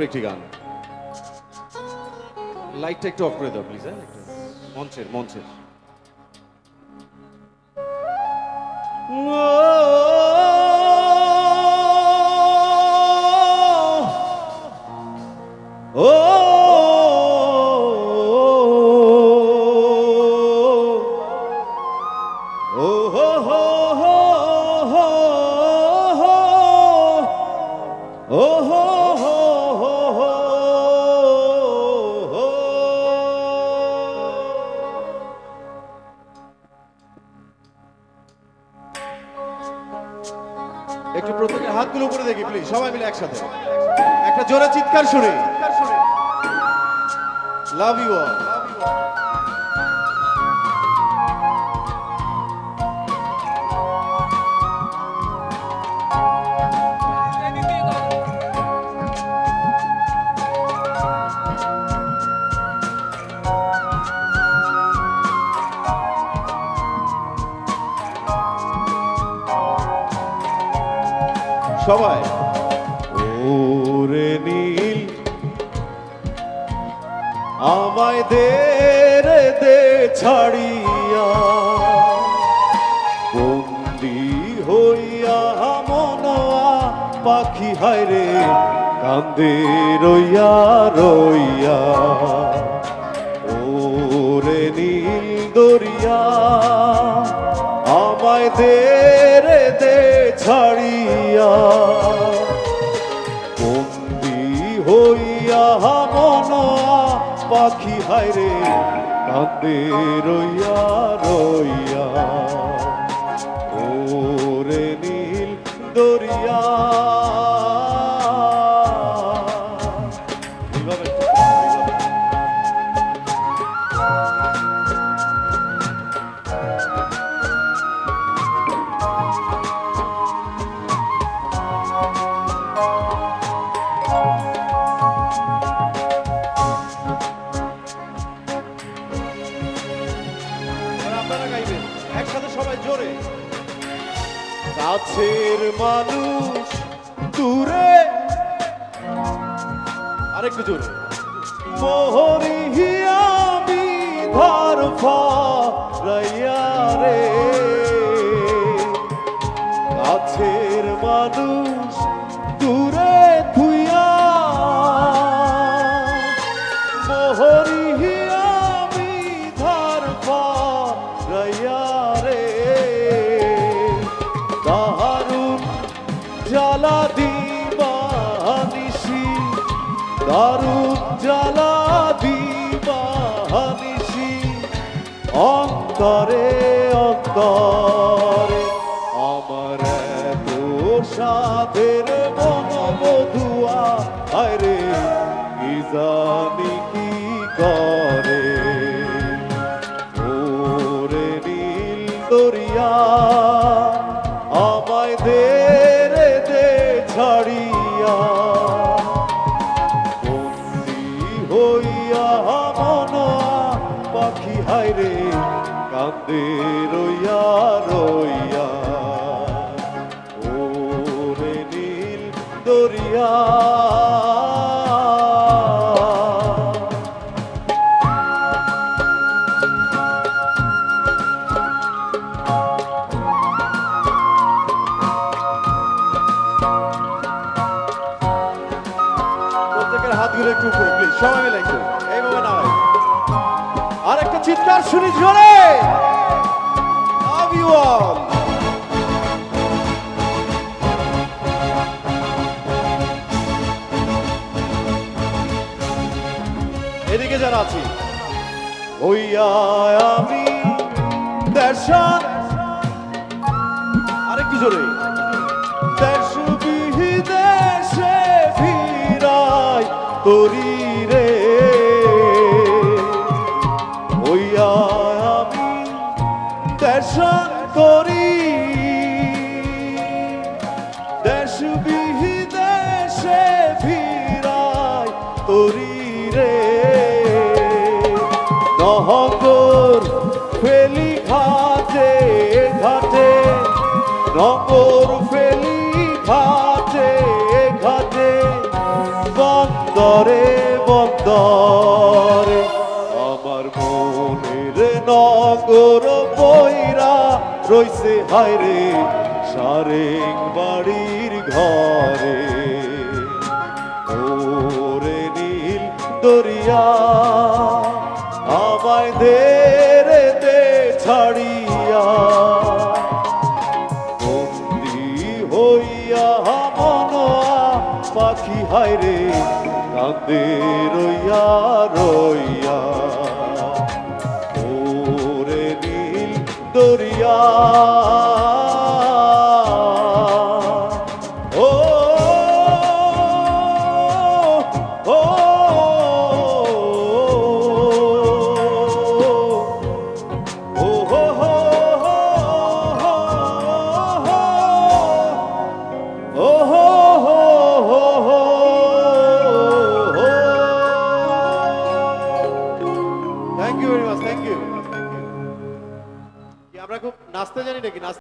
করে একটি গান। লাইটটা একটু অফ করে দাও প্লিজ। হ্যাঁ, মঞ্চের মঞ্চের একটু প্রত্যেকের হাতগুলো উপরে দেখি প্লিজ, সবাই মিলে একসাথে একটা জোরে চিৎকার শুনে লাভ ইউ অল। সবাই ওরে নীল আমায় দে রে দে ছাড়িয়া, বন্দি হইয়া মনোয়া পাখি হায় রে কান্দে রইয়া রইয়া। ওরে নীল দরিয়া আমায় দে রে দে ছাড়িয়া, বন্দি হইয়া মনোয়া পাখি হায় রে কান্দে রইয়া রইয়া। ওরে নীল দরিয়া একসাথে সবাই জোরে। কাছের মানুষ দূরে, আরেকটু জোরে। মোহরিয়া বিধার ফারাইয়া রে, কাছের মানুষ দূরে থুইয়া, মোহরিয়া বিধার ফারাইয়া রে, দারুণ জ্বালা দিবা নিশি, দারুণ জ্বালা দিবা নিশি, অন্তরে অন্তরে আমার এত সাধের মনোবধুয়া হায় রে কি জানি কি করে। ওরে নীল দরিয়া আমায় দে রে দে ছাড়িয়া, বন্দি হইয়া মনোয়া পাখি হায় রে কান্দে রইয়া রইয়া। ওরে নীল দরিয়া হাতগুলো একটু উপরে প্লিজ, সবাই মিলে একটু এইভাবে নামাই। আর একটা চিৎকার শুনি জোরে, লাভ ইউ অল। এদিকে যারা আছি ওইয়া আমি দেশান, আরেকটু জোরে। দেশ বিদেশে ফিরাই তোরি রে, ওইয়া আমি দেশান করি, দেশ বিদেশে ফিরাই তোরি রে। নহগর ফেলি ঘাটে ঘাটে, নগর ফেলি ঘাটে ঘাটে, বন্দরে বন্দরে আমার মনের নগর বইরা রইছে হায়রে সারেং বাড়ির ঘরে ওরে নীল দরিয়া আমায় দে ছাড়িয়া বন্দি হইয়া মনোয়া পাখি হায়রে কাঁদে রইয়া রইয়া ওরে নীল দরিয়া ও ও thank you very much thank you আমরা খুব নাচতে জানি নাকি নাচতে